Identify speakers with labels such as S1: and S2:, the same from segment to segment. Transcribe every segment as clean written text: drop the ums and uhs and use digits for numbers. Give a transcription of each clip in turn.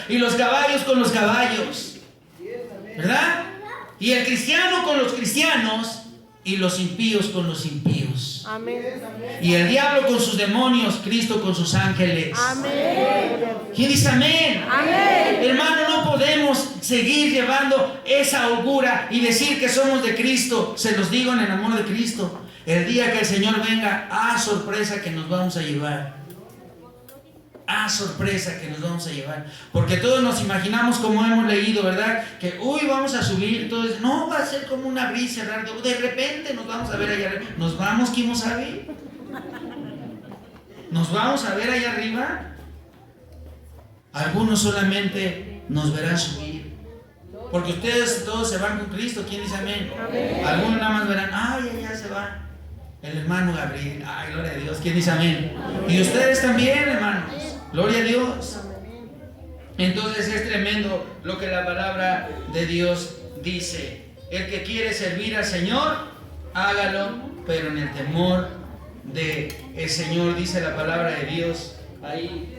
S1: y los caballos con los caballos, ¿verdad? Y el cristiano con los cristianos y los impíos con los impíos.
S2: Amén.
S1: Y el diablo con sus demonios, Cristo con sus ángeles.
S2: Amén.
S1: ¿Quién dice amén?
S2: Amén.
S1: Hermano, no podemos seguir llevando esa holgura y decir que somos de Cristo. Se los digo en el amor de Cristo. El día que el Señor venga, sorpresa que nos vamos a llevar. Sorpresa que nos vamos a llevar. Porque todos nos imaginamos, como hemos leído, ¿verdad? Que vamos a subir. Entonces, no, va a ser como una brisa rara. De repente nos vamos a ver allá arriba. ¿Nos vamos, quién sabe? ¿Nos vamos a ver allá arriba? Algunos solamente nos verán subir. Porque ustedes todos se van con Cristo. ¿Quién dice amén?
S2: Amén.
S1: Algunos nada más verán, allá se va el hermano Gabriel. Gloria a Dios. ¿Quién dice amén? Y ustedes también, hermanos. Gloria a Dios. Entonces es tremendo lo que la palabra de Dios dice. El que quiere servir al Señor, hágalo, pero en el temor del Señor, dice la palabra de Dios ahí.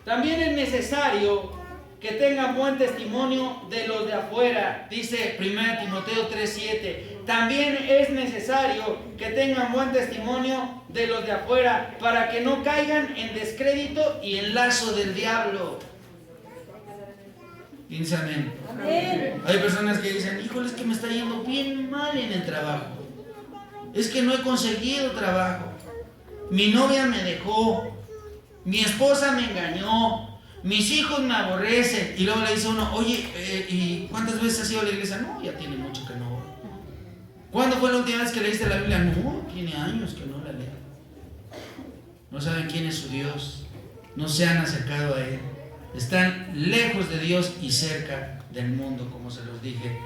S1: También es necesario que tengan buen testimonio de los de afuera, dice 1 Timoteo 3:7. También es necesario que tengan buen testimonio de los de afuera para que no caigan en descrédito y en lazo del diablo. Dice amén.
S2: Amén.
S1: Hay personas que dicen, híjole, es que me está yendo bien mal en el trabajo. Es que no he conseguido trabajo. Mi novia me dejó. Mi esposa me engañó. Mis hijos me aborrecen. Y luego le dice uno, oye, ¿y cuántas veces has ido a la iglesia? No, ya tiene mucho que no voy. ¿Cuándo fue la última vez que leíste la Biblia? No, tiene años que no la leo. No saben quién es su Dios. No se han acercado a Él. Están lejos de Dios y cerca del mundo, como se los dije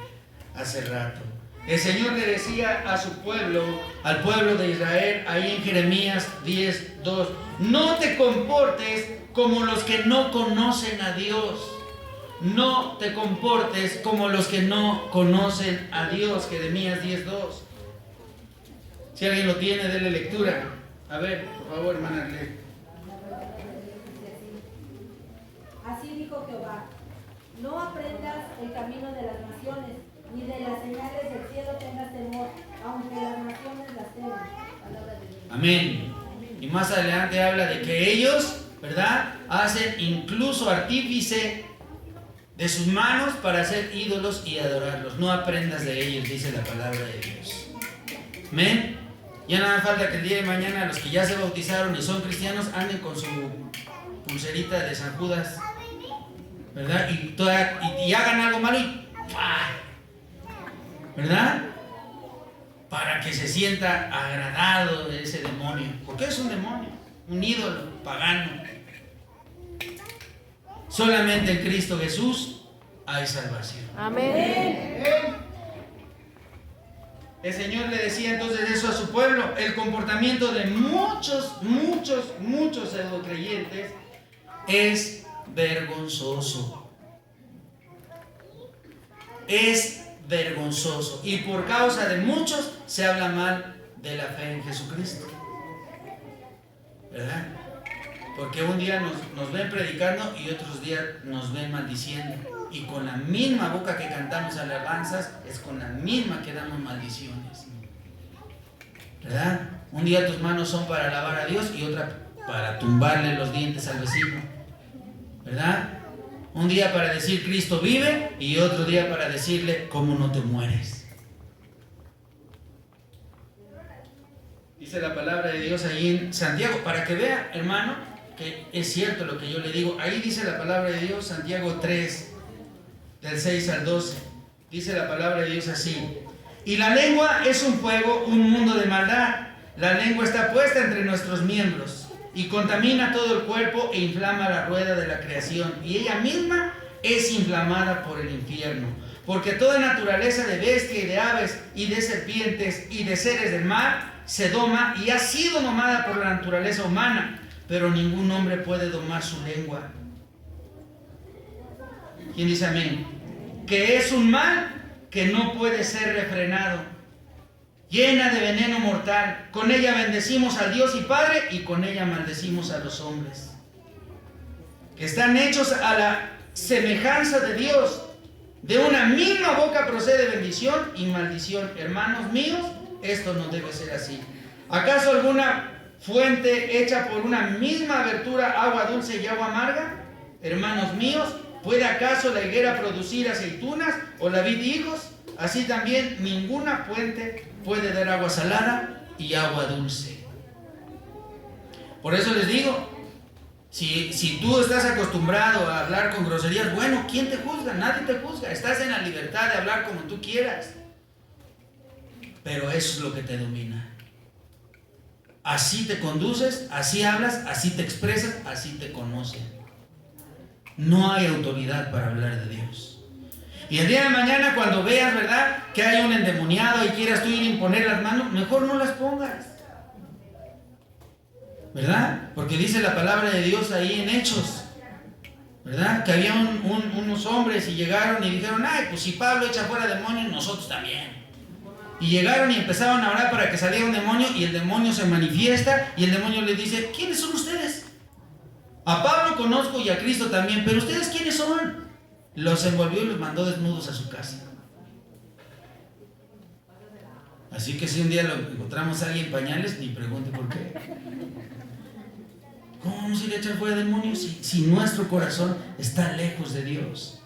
S1: hace rato. El Señor le decía a su pueblo, al pueblo de Israel, ahí en Jeremías 10:2, no te comportes como los que no conocen a Dios. No te comportes como los que no conocen a Dios. Jeremías 10:2. Si alguien lo tiene, déle lectura. A ver, por favor, hermana, lee.
S3: Así dijo Jehová: no aprendas el camino de las naciones, ni de las señales del cielo tengas temor, aunque las naciones las teman. Palabra de Dios.
S1: Amén. Y más adelante habla de que ellos, ¿verdad?, hacen incluso artífice de sus manos para hacer ídolos y adorarlos. No aprendas de ellos, dice la palabra de Dios. Amén. Ya nada falta que el día de mañana los que ya se bautizaron y son cristianos anden con su pulserita de San Judas, ¿verdad? Y hagan algo malo y ¡pah!, ¿verdad? Para que se sienta agradado de ese demonio. Porque es un demonio, un ídolo pagano. Solamente en Cristo Jesús hay salvación.
S2: Amén.
S1: El Señor le decía entonces eso a su pueblo. El comportamiento de muchos pseudocreyentes es vergonzoso. Es vergonzoso. Y por causa de muchos se habla mal de la fe en Jesucristo, ¿verdad? Porque un día nos ven predicando y otros días nos ven maldiciendo. Y con la misma boca que cantamos alabanzas, es con la misma que damos maldiciones, ¿verdad? Un día tus manos son para alabar a Dios y otra para tumbarle los dientes al vecino, ¿verdad? Un día para decir Cristo vive y otro día para decirle cómo no te mueres. Dice la palabra de Dios ahí en Santiago, para que vea, hermano, que es cierto lo que yo le digo. Ahí dice la palabra de Dios, Santiago 3, del 6 al 12. Dice la palabra de Dios así: y la lengua es un fuego, un mundo de maldad. La lengua está puesta entre nuestros miembros y contamina todo el cuerpo e inflama la rueda de la creación, y ella misma es inflamada por el infierno. Porque toda naturaleza de bestia y de aves y de serpientes y de seres del mar se doma y ha sido domada por la naturaleza humana, pero ningún hombre puede domar su lengua. ¿Quién dice amén? Que es un mal que no puede ser refrenado, llena de veneno mortal. Con ella bendecimos al Dios y Padre, y con ella maldecimos a los hombres. que están hechos a la semejanza de Dios. De una misma boca procede bendición y maldición. Hermanos míos, esto no debe ser así. ¿Acaso alguna fuente hecha por una misma abertura, agua dulce y agua amarga? Hermanos míos, ¿puede acaso la higuera producir aceitunas o la vid higos? Así también ninguna fuente puede dar agua salada y agua dulce. Por eso les digo, si tú estás acostumbrado a hablar con groserías, bueno, ¿quién te juzga? Nadie te juzga. Estás en la libertad de hablar como tú quieras. Pero eso es lo que te domina. Así te conduces, así hablas, así te expresas, así te conocen. No hay autoridad para hablar de Dios. Y el día de mañana, cuando veas, ¿verdad?, que hay un endemoniado y quieras tú ir a imponer las manos, mejor no las pongas, ¿verdad? Porque dice la palabra de Dios ahí en Hechos, ¿verdad?, que había unos hombres y llegaron y dijeron: ay, pues si Pablo echa fuera demonios, nosotros también. Y llegaron y empezaron a orar para que saliera un demonio, y el demonio se manifiesta y el demonio les dice: ¿quiénes son ustedes? A Pablo conozco y a Cristo también, pero ¿ustedes quiénes son? Los envolvió y los mandó desnudos a su casa. Así que si un día lo encontramos a alguien en pañales, ni pregunte por qué. ¿Cómo vamos a ir a echar fuera demonios si nuestro corazón está lejos de Dios?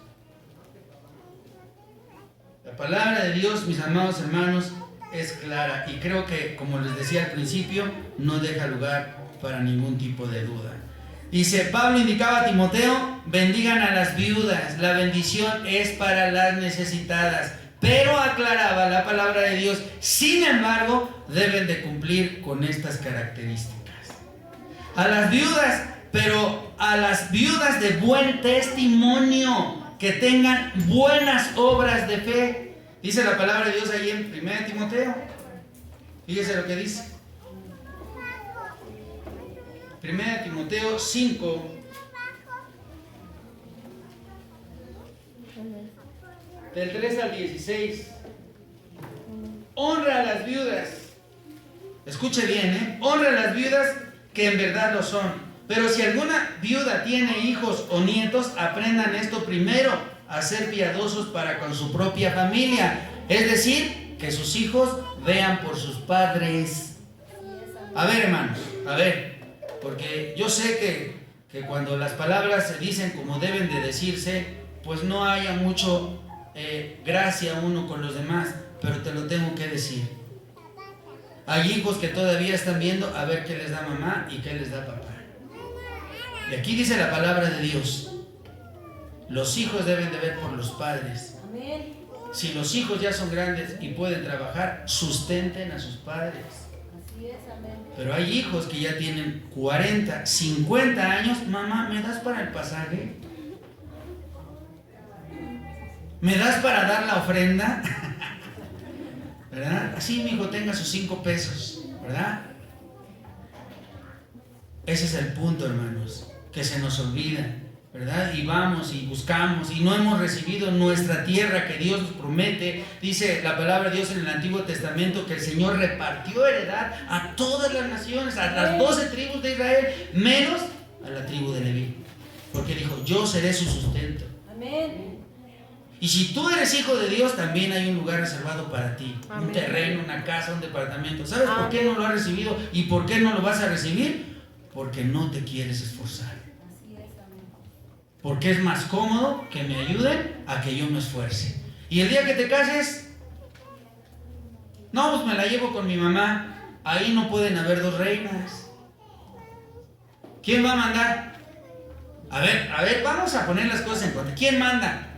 S1: La palabra de Dios, mis amados hermanos, es clara, y creo que, como les decía al principio, no deja lugar para ningún tipo de duda. Dice, Pablo indicaba a Timoteo: bendigan a las viudas, la bendición es para las necesitadas. Pero aclaraba la palabra de Dios: sin embargo, deben de cumplir con estas características. A las viudas, pero a las viudas de buen testimonio, que tengan buenas obras de fe. Dice la palabra de Dios ahí en 1 Timoteo. Fíjese lo que dice. 1 Timoteo 5, del 3 al 16. Honra a las viudas. Escuche bien, honra a las viudas que en verdad lo son. Pero si alguna viuda tiene hijos o nietos, aprendan esto primero: a ser piadosos para con su propia familia. Es decir, que sus hijos vean por sus padres. A ver, hermanos, a ver. Porque yo sé que cuando las palabras se dicen como deben de decirse, pues no haya mucho gracia uno con los demás, pero te lo tengo que decir. Hay hijos que todavía están viendo a ver qué les da mamá y qué les da papá. Y aquí dice la palabra de Dios: los hijos deben de ver por los padres.
S3: Amén.
S1: Si los hijos ya son grandes y pueden trabajar, sustenten a sus padres.
S3: Así es, amén.
S1: Pero hay hijos que ya tienen 40, 50 años. Mamá, ¿me das para el pasaje? ¿Me das para dar la ofrenda? ¿Verdad? Así mi hijo tenga sus 5 pesos, ¿verdad? Ese es el punto, hermanos, que se nos olvida, ¿verdad? Y vamos y buscamos y no hemos recibido nuestra tierra que Dios nos promete. Dice la palabra de Dios en el Antiguo Testamento que el Señor repartió heredad a todas las naciones, a las 12 tribus de Israel, menos a la tribu de Leví, porque dijo: yo seré su sustento.
S3: Amén.
S1: Y si tú eres hijo de Dios, también hay un lugar reservado para ti. Amén. Un terreno, una casa, un departamento. ¿Sabes por qué no lo has recibido y por qué no lo vas a recibir? Porque no te quieres esforzar.
S3: Así es, amén.
S1: Porque es más cómodo que me ayuden a que yo me esfuerce. Y el día que te cases, no, pues me la llevo con mi mamá. Ahí no pueden haber 2 reinas. ¿Quién va a mandar? A ver, vamos a poner las cosas en cuenta. ¿Quién manda?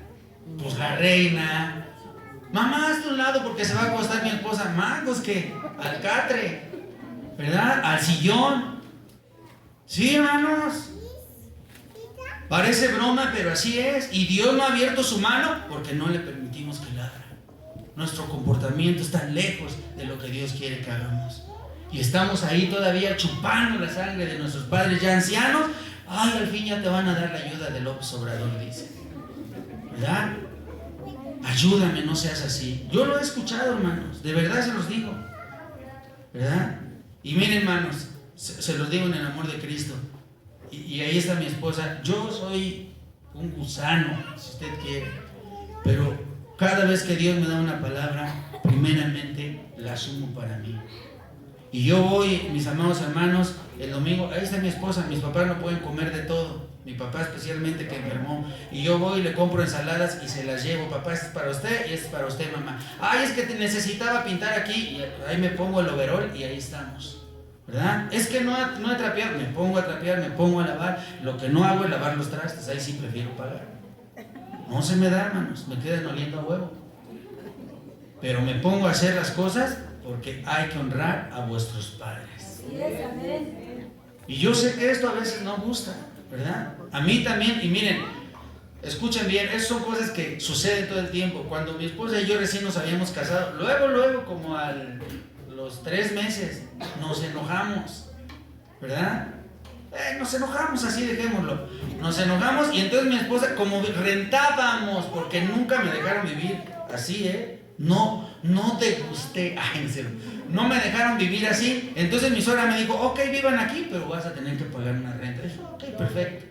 S1: Pues la reina. Mamá, hazte un lado porque se va a acostar mi esposa. Mangos que al catre, ¿verdad? Al sillón. Sí, hermanos. Parece broma, pero así es. Y Dios no ha abierto su mano porque no le permitimos que ladre. Nuestro comportamiento está lejos de lo que Dios quiere que hagamos. Y estamos ahí todavía chupando la sangre de nuestros padres ya ancianos. Ay, al fin ya te van a dar la ayuda de López Obrador, dice. ¿Verdad? Ayúdame, no seas así. Yo lo he escuchado, hermanos. De verdad se los digo. ¿Verdad? Y miren, hermanos, se los digo en el amor de Cristo. y ahí está mi esposa. Yo soy un gusano, si usted quiere, pero cada vez que Dios me da una palabra, primeramente la asumo para mí. Y yo voy, mis amados hermanos, el domingo, ahí está mi esposa, mis papás no pueden comer de todo, mi papá especialmente que enfermó, y yo voy y le compro ensaladas y se las llevo. Papá, este es para usted y este es para usted, mamá. Ay, es que necesitaba pintar aquí, y ahí me pongo el overol y ahí estamos, ¿verdad? Es que no he trapeado, me pongo a trapear, me pongo a lavar. Lo que no hago es lavar los trastes, ahí sí prefiero pagar. No se me da, hermanos, me quedan oliendo a huevo. Pero me pongo a hacer las cosas porque hay que honrar a vuestros padres. Y yo sé que esto a veces no gusta, ¿verdad? A mí también, y miren, escuchen bien, esas son cosas que suceden todo el tiempo. Cuando mi esposa y yo recién nos habíamos casado, luego, como a los 3 meses, nos enojamos, ¿verdad? Nos enojamos, así dejémoslo. Nos enojamos y entonces mi esposa, como rentábamos, porque nunca me dejaron vivir así, no te gusté, en serio, no me dejaron vivir así. Entonces mi suegra me dijo, ok, vivan aquí, pero vas a tener que pagar una renta. Y dije, ok, perfecto.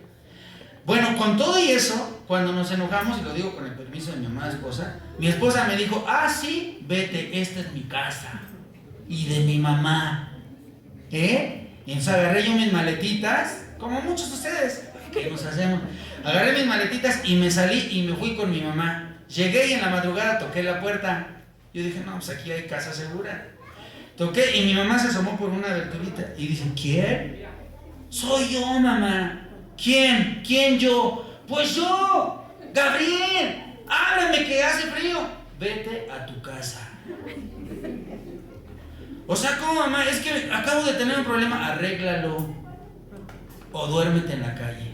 S1: Bueno, con todo y eso, cuando nos enojamos, y lo digo con el permiso de mi amada esposa, mi esposa me dijo, sí, vete, esta es mi casa, y de mi mamá, Y entonces agarré yo mis maletitas, como muchos de ustedes, ¿qué nos hacemos? Agarré mis maletitas y me salí y me fui con mi mamá. Llegué y en la madrugada toqué la puerta. Yo dije, no, pues aquí hay casa segura. Toqué y mi mamá se asomó por una aberturita y dice, ¿quién? Soy yo, mamá. ¿Quién? ¿Quién yo? Pues yo, Gabriel. Ábreme que hace frío. Vete a tu casa. O sea, ¿cómo, mamá? Es que acabo de tener un problema. Arréglalo o duérmete en la calle.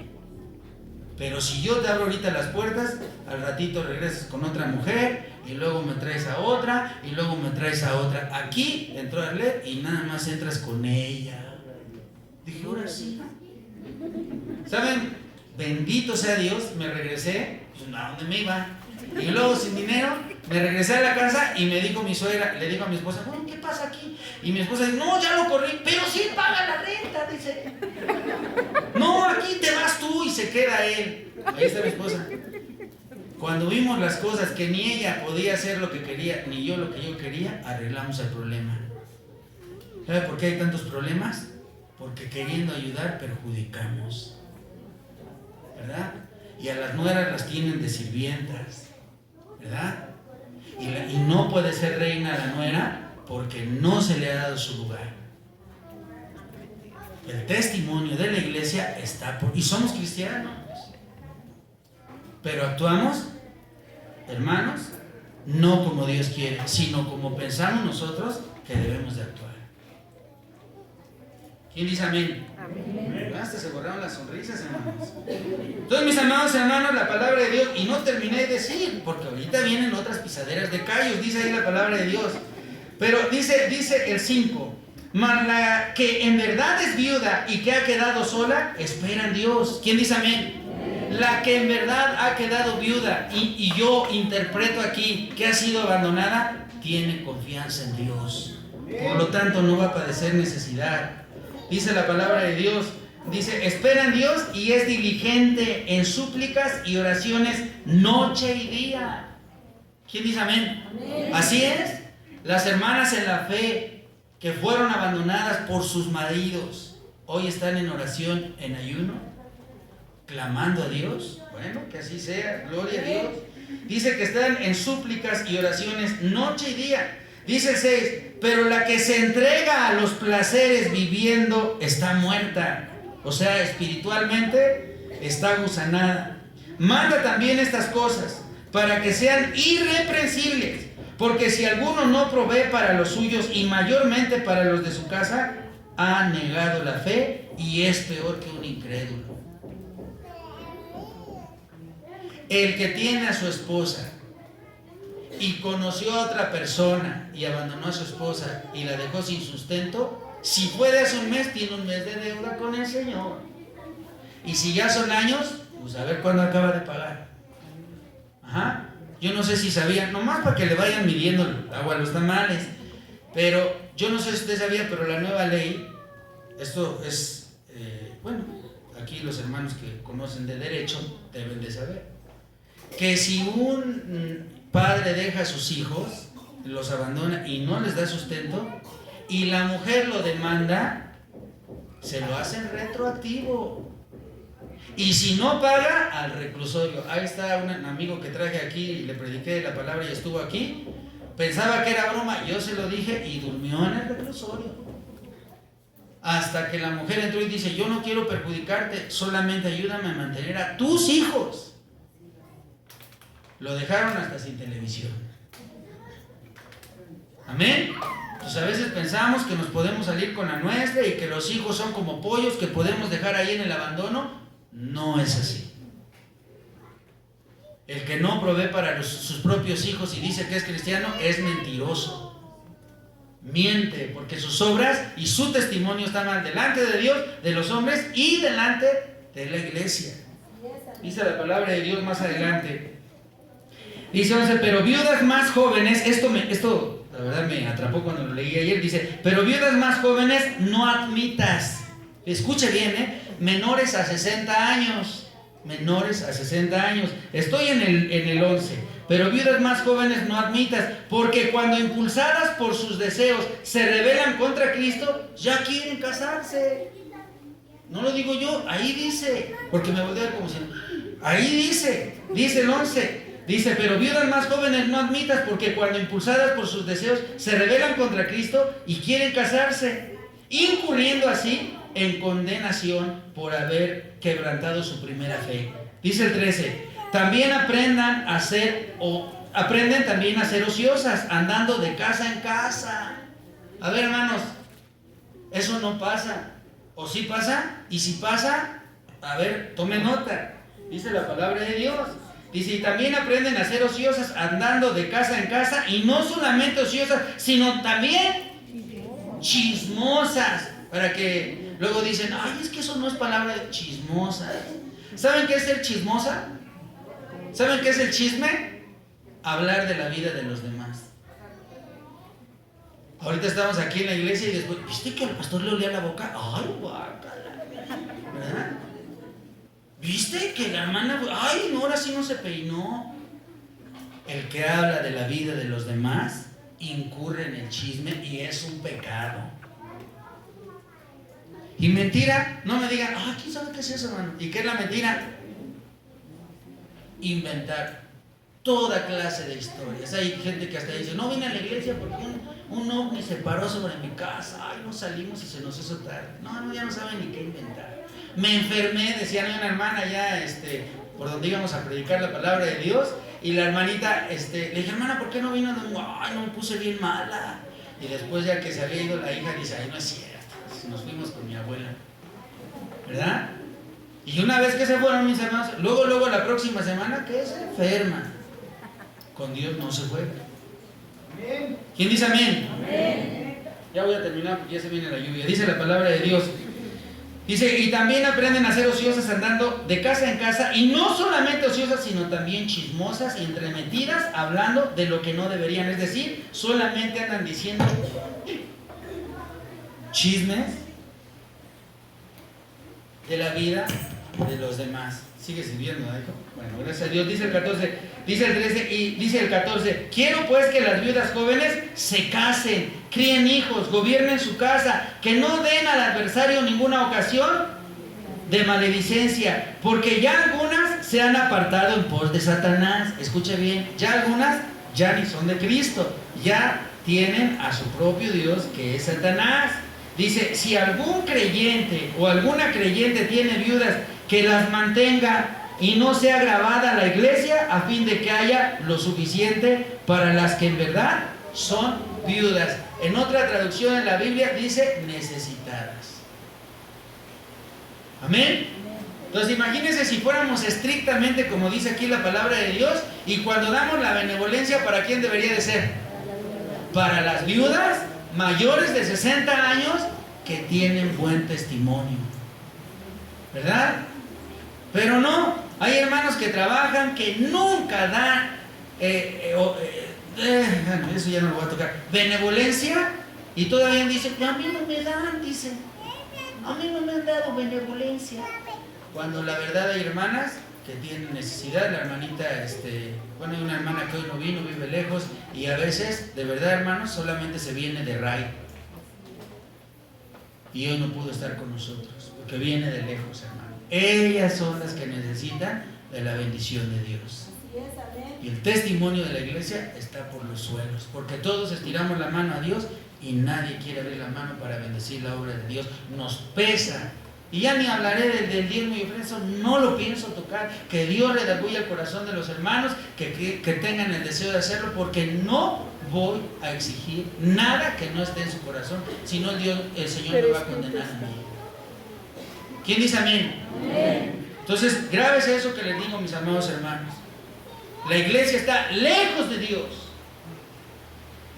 S1: Pero si yo te abro ahorita las puertas, al ratito regresas con otra mujer y luego me traes a otra y luego me traes a otra. Aquí entró Arlet y nada más entras con ella. Dije, ahora sí. ¿Saben? Bendito sea Dios, me regresé, pues a dónde me iba. Y luego sin dinero, me regresé a la casa y me dijo mi suegra, le digo a mi esposa, bueno, ¿qué pasa aquí? Y mi esposa dice, no, ya lo corrí, pero sí paga la renta, dice. No, aquí te vas tú y se queda él. Ahí está mi esposa. Cuando vimos las cosas que ni ella podía hacer lo que quería, ni yo lo que yo quería, arreglamos el problema. ¿Sabe por qué hay tantos problemas? Porque queriendo ayudar perjudicamos, ¿verdad? Y a las nueras las tienen de sirvientas, ¿verdad? Y no puede ser reina la nuera porque no se le ha dado su lugar. El testimonio de la iglesia está y somos cristianos, pero actuamos, hermanos, no como Dios quiere, sino como pensamos nosotros que debemos de actuar. ¿Quién dice amén? Amén. Hasta se borraron las sonrisas, hermanos. Entonces, mis amados hermanos, la palabra de Dios, y no terminé de decir, porque ahorita vienen otras pisaderas de callos, dice ahí la palabra de Dios. Pero dice el 5, mas la que en verdad es viuda y que ha quedado sola, espera en Dios. ¿Quién dice amén? La que en verdad ha quedado viuda y yo interpreto aquí que ha sido abandonada, tiene confianza en Dios. Por lo tanto, no va a padecer necesidad. Dice la palabra de Dios, dice, espera en Dios y es diligente en súplicas y oraciones noche y día. ¿Quién dice amén? Amén. Así es. Las hermanas en la fe que fueron abandonadas por sus maridos, hoy están en oración, en ayuno, clamando a Dios. Bueno, que así sea, gloria a Dios. Dice que están en súplicas y oraciones noche y día. Dice el 6, pero la que se entrega a los placeres viviendo está muerta. O sea, espiritualmente está gusanada. Manda también estas cosas para que sean irreprensibles. Porque si alguno no provee para los suyos y mayormente para los de su casa, ha negado la fe y es peor que un incrédulo. El que tiene a su esposa y conoció a otra persona y abandonó a su esposa y la dejó sin sustento, si fue de hace un mes, tiene un mes de deuda con el Señor. Y si ya son años, pues a ver cuándo acaba de pagar. Ajá. Yo no sé si sabían, nomás para que le vayan midiendo el agua a los tamales, pero yo no sé si usted sabía, pero la nueva ley, esto es, aquí los hermanos que conocen de derecho deben de saber, que si un padre deja a sus hijos, los abandona y no les da sustento, y la mujer lo demanda, se lo hacen retroactivo. Y si no paga, al reclusorio. Ahí está un amigo que traje aquí y le prediqué la palabra y estuvo aquí. Pensaba que era broma, yo se lo dije y durmió en el reclusorio. Hasta que la mujer entró y dice, yo no quiero perjudicarte, solamente ayúdame a mantener a tus hijos. Lo dejaron hasta sin televisión. Amén. Pues a veces pensamos que nos podemos salir con la nuestra y que los hijos son como pollos que podemos dejar ahí en el abandono. No es así. El que no provee para sus propios hijos y dice que es cristiano es mentiroso. Miente, porque sus obras y su testimonio están mal delante de Dios, de los hombres y delante de la iglesia. Dice la palabra de Dios más adelante. Dice 11, pero viudas más jóvenes, esto la verdad me atrapó cuando lo leí ayer, dice, pero viudas más jóvenes no admitas. Escuche bien, menores a 60 años. Menores a 60 años. Estoy en el 11. Pero viudas más jóvenes no admitas, porque cuando impulsadas por sus deseos se rebelan contra Cristo, ya quieren casarse. No lo digo yo, ahí dice, porque me volví a ver como si... Ahí dice el 11. Dice, pero viudas más jóvenes no admitas, porque cuando impulsadas por sus deseos se rebelan contra Cristo y quieren casarse, incurriendo así en condenación por haber quebrantado su primera fe. Dice el 13, también aprenden también a ser ociosas, andando de casa en casa. A ver, hermanos, eso no pasa. ¿O sí pasa? Y si pasa, a ver, tome nota. Dice la palabra de Dios. Dice, y también aprenden a ser ociosas, andando de casa en casa, y no solamente ociosas, sino también chismosas. Para que luego dicen, ay, es que eso no es palabra de chismosas. ¿Saben qué es ser chismosa? ¿Saben qué es el chisme? Hablar de la vida de los demás. Ahorita estamos aquí en la iglesia y después, ¿viste que al pastor le olía la boca? Ay, guácala, ¿verdad? ¿Viste que la hermana, ay, no, ahora sí no se peinó? El que habla de la vida de los demás incurre en el chisme y es un pecado. Y mentira, no me digan, ¿quién sabe qué es eso, hermano? ¿Y qué es la mentira? Inventar toda clase de historias. Hay gente que hasta dice, no vine a la iglesia porque un ovni se paró sobre mi casa, ay, no salimos y se nos hizo tarde. No, ya no saben ni qué inventar. Me enfermé, decía una hermana ya, por donde íbamos a predicar la palabra de Dios, y la hermanita, le dije, hermana, ¿por qué no vino? Ay, no, me puse bien mala. Y después ya que se había ido la hija, dice, ay, no es cierto, nos fuimos con mi abuela, ¿verdad? Y una vez que se fueron mis hermanos, luego la próxima semana que se enferma. Con Dios no se juega. ¿Quién dice amén? Amén. Ya voy a terminar porque ya se viene la lluvia. Dice la palabra de Dios. Dice, y también aprenden a ser ociosas andando de casa en casa, y no solamente ociosas, sino también chismosas y entremetidas, hablando de lo que no deberían. Es decir, solamente andan diciendo chismes de la vida de los demás. Sigue sirviendo, ¿no? Bueno, gracias a Dios. Dice el 14, dice el 13 y dice el 14, quiero pues que las viudas jóvenes se casen, críen hijos, gobiernen su casa, que no den al adversario ninguna ocasión de maledicencia, porque ya algunas se han apartado en pos de Satanás. Escuche bien, ya algunas ya ni son de Cristo, ya tienen a su propio Dios, que es Satanás. Dice, si algún creyente o alguna creyente tiene viudas, que las mantenga y no sea grabada la iglesia, a fin de que haya lo suficiente para las que en verdad son viudas. En otra traducción en la Biblia dice necesitadas. Amén. Entonces imagínense si fuéramos estrictamente como dice aquí la palabra de Dios, y cuando damos la benevolencia, ¿para quién debería de ser? Para las viudas mayores de 60 años que tienen buen testimonio, ¿verdad? Pero no, hay hermanos que trabajan, que nunca dan, eso ya no lo voy a tocar, benevolencia, y todavía dicen, a mí no me dan, dicen, a mí no me han dado benevolencia. Cuando la verdad hay hermanas que tienen necesidad, la hermanita, bueno, hay una hermana que hoy no vino, vive lejos, y a veces, de verdad, hermanos, solamente se viene de Ray. Y hoy no pudo estar con nosotros, porque viene de lejos, hermano. Ellas son las que necesitan de la bendición de Dios. Y el testimonio de la iglesia está por los suelos, porque todos estiramos la mano a Dios y nadie quiere abrir la mano para bendecir la obra de Dios. Nos pesa. Y ya ni hablaré del diezmo y ofrenda, no lo pienso tocar. Que Dios redarguya el corazón de los hermanos, que tengan el deseo de hacerlo, porque no voy a exigir nada que no esté en su corazón, sino el Señor me va a condenar a mí. ¿Quién dice amén?
S2: Amén.
S1: Entonces, grábese eso que les digo, mis amados hermanos. La iglesia está lejos de Dios.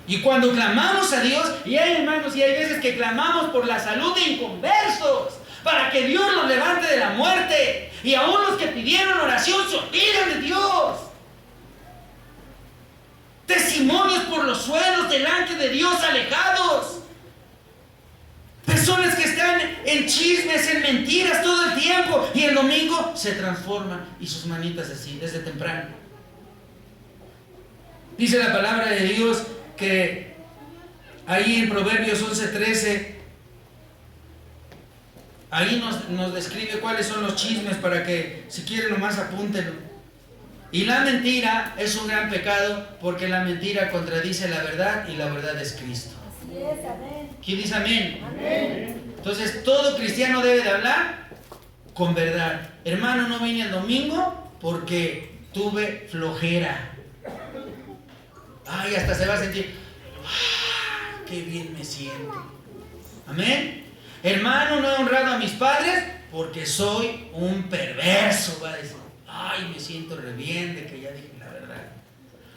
S1: Y cuando clamamos a Dios, y hay hermanos, y hay veces que clamamos por la salud de inconversos, para que Dios los levante de la muerte. Y aún los que pidieron oración se olvidan de Dios. Testimonios por los suelos delante de Dios, alejados. Personas que están en chismes, en mentiras todo el tiempo, y el domingo se transforman y sus manitas así, desde temprano. Dice la palabra de Dios que ahí en Proverbios 11:13, ahí nos describe cuáles son los chismes, para que si quieren nomás apúntenlo. Y la mentira es un gran pecado, porque la mentira contradice la verdad, y la verdad es Cristo.
S3: Así es, amén.
S1: ¿Quién dice amén?
S3: Amén.
S1: Entonces todo cristiano debe de hablar con verdad. Hermano, no vine el domingo porque tuve flojera. Ay, hasta se va a sentir, qué bien me siento. Amén. Hermano, no he honrado a mis padres porque soy un perverso, va a decir. Ay, me siento re bien de que ya dije la verdad.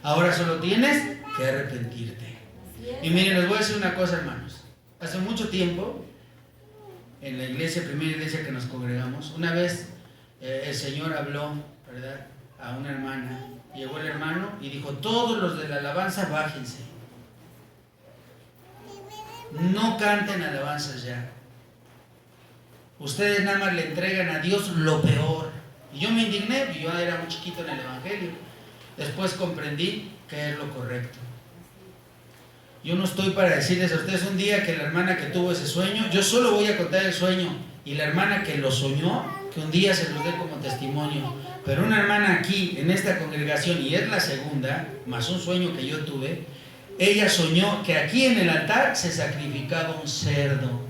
S1: Ahora solo tienes que arrepentirte. Y miren, les voy a decir una cosa, hermanos. Hace mucho tiempo, en la iglesia, primera iglesia que nos congregamos, una vez el Señor habló, ¿verdad?, a una hermana. Llegó el hermano y dijo: todos los de la alabanza bájense. No canten alabanzas ya. Ustedes nada más le entregan a Dios lo peor. Y yo me indigné, yo era muy chiquito en el evangelio. Después comprendí que es lo correcto. Yo no estoy para decirles a ustedes un día que la hermana que tuvo ese sueño, yo solo voy a contar el sueño, y la hermana que lo soñó, que un día se los dé como testimonio. Pero una hermana aquí en esta congregación, y es la segunda, más un sueño que yo tuve, ella soñó que aquí en el altar se sacrificaba un cerdo.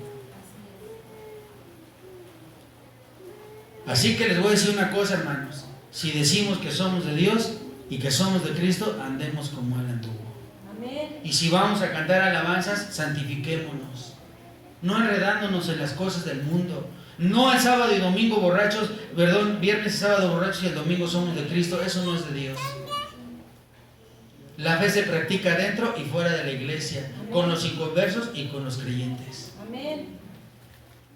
S1: Así que les voy a decir una cosa, hermanos: si decimos que somos de Dios y que somos de Cristo, andemos como Él anduvo.
S3: Amén.
S1: Y si vamos a cantar alabanzas, santifiquémonos, no enredándonos en las cosas del mundo. No el sábado y domingo borrachos, perdón, viernes y sábado borrachos y el domingo somos de Cristo. Eso no es de Dios. La fe se practica dentro y fuera de la iglesia, con los inconversos y con los creyentes.
S3: Amén.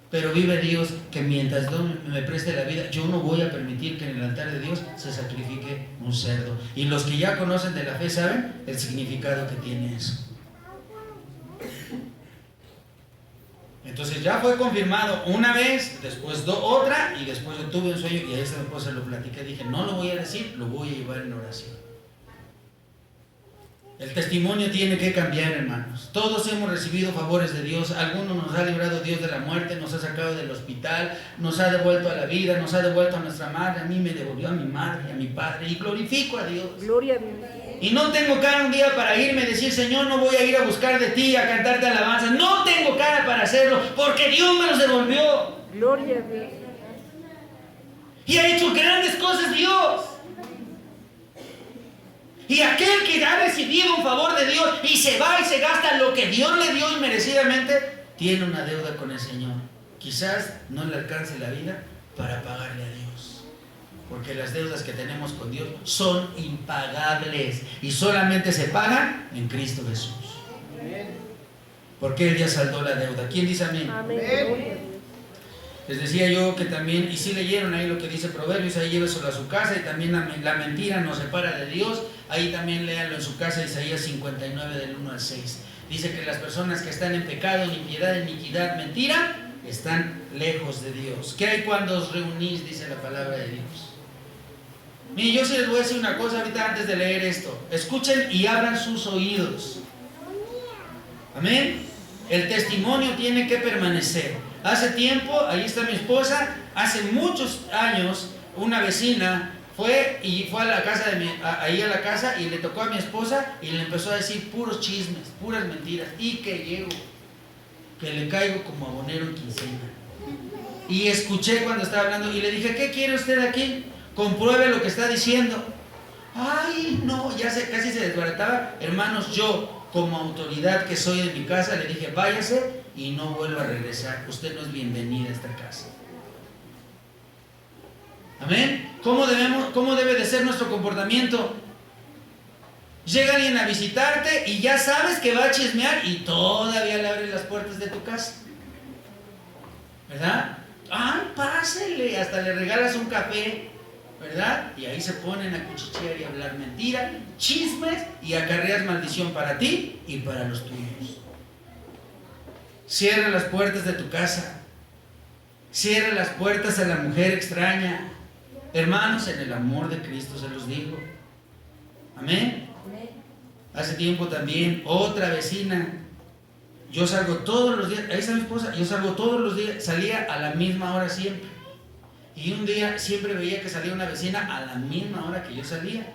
S1: Pero vive Dios que mientras Dios me preste la vida, yo no voy a permitir que en el altar de Dios se sacrifique un cerdo. Y los que ya conocen de la fe saben el significado que tiene eso. Entonces ya fue confirmado una vez, después otra, y después yo tuve un sueño y a esa esposa lo platiqué. Dije: no lo voy a decir, lo voy a llevar en oración. El testimonio tiene que cambiar, hermanos. Todos hemos recibido favores de Dios. Algunos nos ha librado Dios de la muerte, nos ha sacado del hospital, nos ha devuelto a la vida, nos ha devuelto a nuestra madre. A mí me devolvió a mi madre y a mi padre, y glorifico a Dios.
S2: Gloria a Dios.
S1: Y no tengo cara un día para irme y decir: Señor, no voy a ir a buscar de ti, a cantarte alabanzas. No tengo cara para hacerlo, porque Dios me los devolvió.
S2: Gloria a Dios.
S1: Y ha hecho grandes cosas Dios. Y aquel que ha recibido un favor de Dios y se va y se gasta lo que Dios le dio inmerecidamente, tiene una deuda con el Señor. Quizás no le alcance la vida para pagarle a Dios, porque las deudas que tenemos con Dios son impagables y solamente se pagan en Cristo Jesús. Porque Él ya saldó la deuda. ¿Quién dice amén?
S2: Amén. Gloria a Dios.
S1: Les decía yo que también, y si leyeron ahí lo que dice Proverbios, ahí lléveselo a su casa, y también la mentira nos separa de Dios. Ahí también léanlo en su casa, Isaías 59 del 1 al 6. Dice que las personas que están en pecado, en impiedad, en iniquidad, mentira, están lejos de Dios. ¿Qué hay cuando os reunís? Dice la palabra de Dios. Miren, yo sí les voy a decir una cosa ahorita antes de leer esto. Escuchen y abran sus oídos. Amén. El testimonio tiene que permanecer. Hace tiempo, ahí está mi esposa, hace muchos años, una vecina fue a la casa ahí a la casa y le tocó a mi esposa y le empezó a decir puros chismes, puras mentiras. Y que llego, que le caigo como abonero en quincena. Y escuché cuando estaba hablando y le dije, ¿qué quiere usted aquí? Compruebe lo que está diciendo. Ay, no, casi se desbarataba. Hermanos, yo como autoridad que soy de mi casa le dije, váyase y no vuelva a regresar. Usted no es bienvenida a esta casa. Amén. ¿Cómo debe de ser nuestro comportamiento? Llega alguien a visitarte y ya sabes que va a chismear y todavía le abres las puertas de tu casa, ¿verdad? Ay, pásele, hasta le regalas un café, ¿verdad? Y ahí se ponen a cuchichear y a hablar mentira, chismes, y acarreas maldición para ti y para los tuyos. Cierra las puertas de tu casa. Cierra las puertas a la mujer extraña. Hermanos, en el amor de Cristo se los digo. Amén. Hace tiempo también, otra vecina. Yo salgo todos los días, ahí está mi esposa, yo salgo todos los días, salía a la misma hora siempre. Y un día siempre veía que salía una vecina a la misma hora que yo salía,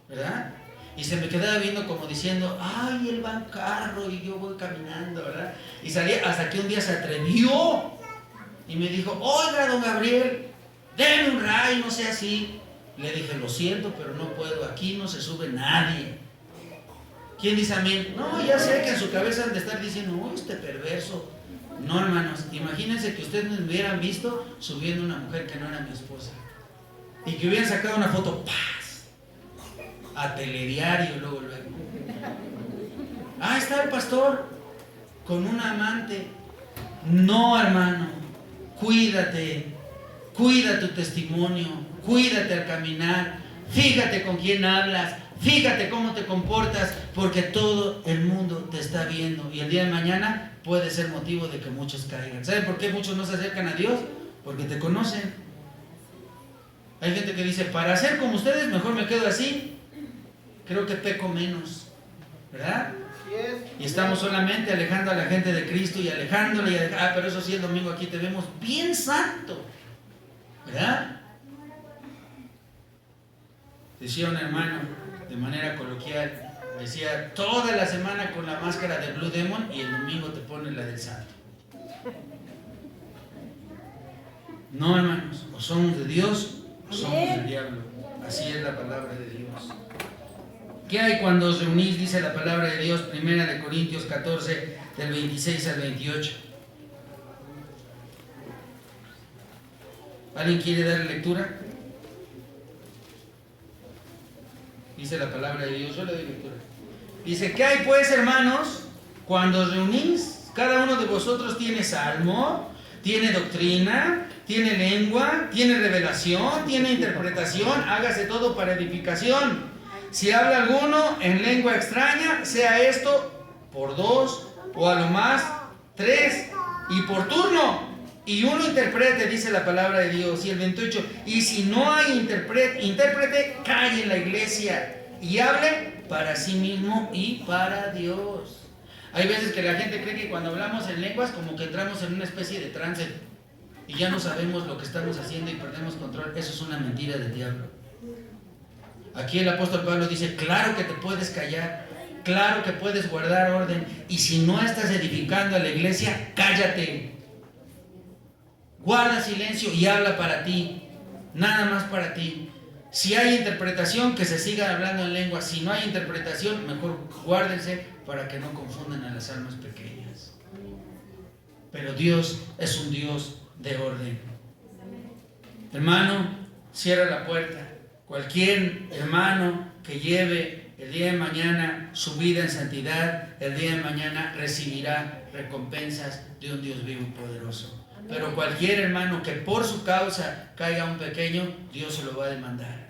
S1: ¿verdad? Y se me quedaba viendo como diciendo, ay, él va en carro y yo voy caminando, ¿verdad? Y salía hasta que un día se atrevió y me dijo, oiga, don Gabriel, déme un ray, no sea así. Le dije, lo siento, pero no puedo, aquí no se sube nadie. ¿Quién dice amén? No, ya sé que en su cabeza han de estar diciendo, uy, este perverso. No, hermanos, imagínense que ustedes me hubieran visto subiendo una mujer que no era mi esposa y que hubieran sacado una foto, ¡paz!, a Telediario, luego. Ah, está el pastor con una amante. No, hermano, cuídate, cuida tu testimonio, cuídate al caminar, fíjate con quién hablas, fíjate cómo te comportas, porque todo el mundo te está viendo y el día de mañana puede ser motivo de que muchos caigan. ¿Saben por qué muchos no se acercan a Dios? Porque te conocen. Hay gente que dice, para ser como ustedes, mejor me quedo así. Creo que peco menos, ¿verdad? Y estamos solamente alejando a la gente de Cristo y alejándole. Pero eso sí, el domingo aquí te vemos bien santo, ¿verdad? Decía un hermano de manera coloquial, decía, toda la semana con la máscara de Blue Demon y el domingo te pones la del santo. No, hermanos, o somos de Dios o somos del diablo. Así es la palabra de Dios. ¿Qué hay cuando os reunís? Dice la palabra de Dios, 1 Corintios 14, del 26 al 28. ¿Alguien quiere dar lectura? Dice la palabra de Dios, yo le doy lectura. Dice, ¿qué hay pues, hermanos? Cuando os reunís, cada uno de vosotros tiene salmo, tiene doctrina, tiene lengua, tiene revelación, tiene interpretación, hágase todo para edificación. Si habla alguno en lengua extraña, sea esto por 2 o a lo más 3 y por turno. Y uno interprete, dice la palabra de Dios. Y el 28, y si no hay intérprete, calle en la iglesia y hable para sí mismo y para Dios. Hay veces que la gente cree que cuando hablamos en lenguas como que entramos en una especie de trance y ya no sabemos lo que estamos haciendo y perdemos control. Eso es una mentira del diablo. Aquí el apóstol Pablo dice, claro que te puedes callar, claro que puedes guardar orden, y si no estás edificando a la iglesia, cállate. Guarda silencio y habla para ti, nada más para ti. Si hay interpretación, que se siga hablando en lengua. Si no hay interpretación, mejor guárdense para que no confundan a las almas pequeñas. Pero Dios es un Dios de orden. Hermano, cierra la puerta. Cualquier hermano que lleve el día de mañana su vida en santidad, el día de mañana recibirá recompensas de un Dios vivo y poderoso. Pero cualquier hermano que por su causa caiga un pequeño, Dios se lo va a demandar.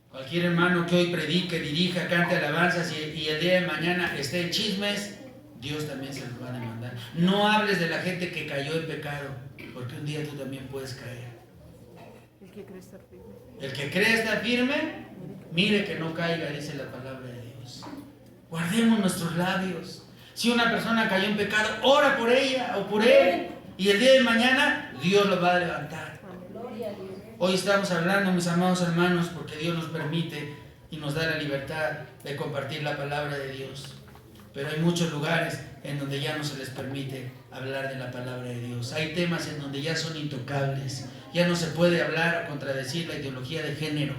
S1: Cualquier hermano que hoy predique, dirija, cante alabanzas y el día de mañana esté en chismes, Dios también se los va a demandar. No hables de la gente que cayó en pecado, porque un día tú también puedes caer.
S2: El que cree estar firme.
S1: El que cree estar firme, mire que no caiga, dice la palabra de Dios. Guardemos nuestros labios. Si una persona cayó en pecado, ora por ella o por él, y el día de mañana Dios lo va a levantar.
S3: Gloria a Dios.
S1: Hoy estamos hablando, mis amados hermanos, porque Dios nos permite y nos da la libertad de compartir la palabra de Dios. Pero hay muchos lugares en donde ya no se les permite hablar de la palabra de Dios. Hay temas en donde ya son intocables. Ya no se puede hablar o contradecir la ideología de género.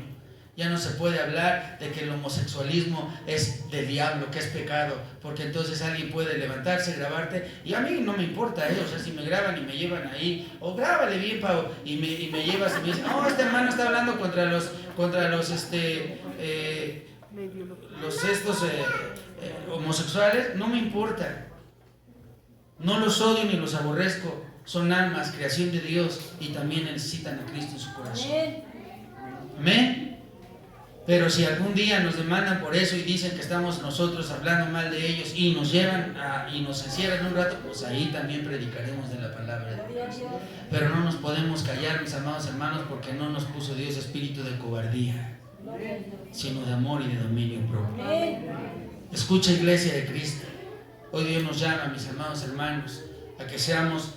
S1: Ya no se puede hablar de que el homosexualismo es del diablo, que es pecado, porque entonces alguien puede levantarse, grabarte, y a mí no me importa, o sea, si me graban y me llevan ahí, o grábale bien, Pau, y me llevas y me dices, no, este hermano está hablando contra los homosexuales, no me importa. No los odio ni los aborrezco, son almas, creación de Dios, y también necesitan a Cristo en su corazón. Amén. Pero si algún día nos demandan por eso y dicen que estamos nosotros hablando mal de ellos y nos llevan y nos encierran un rato, pues ahí también predicaremos de la palabra de Dios. Pero no nos podemos callar, mis amados hermanos, porque no nos puso Dios espíritu de cobardía, sino de amor y de dominio propio. Escucha, iglesia de Cristo. Hoy Dios nos llama, mis amados hermanos, a que seamos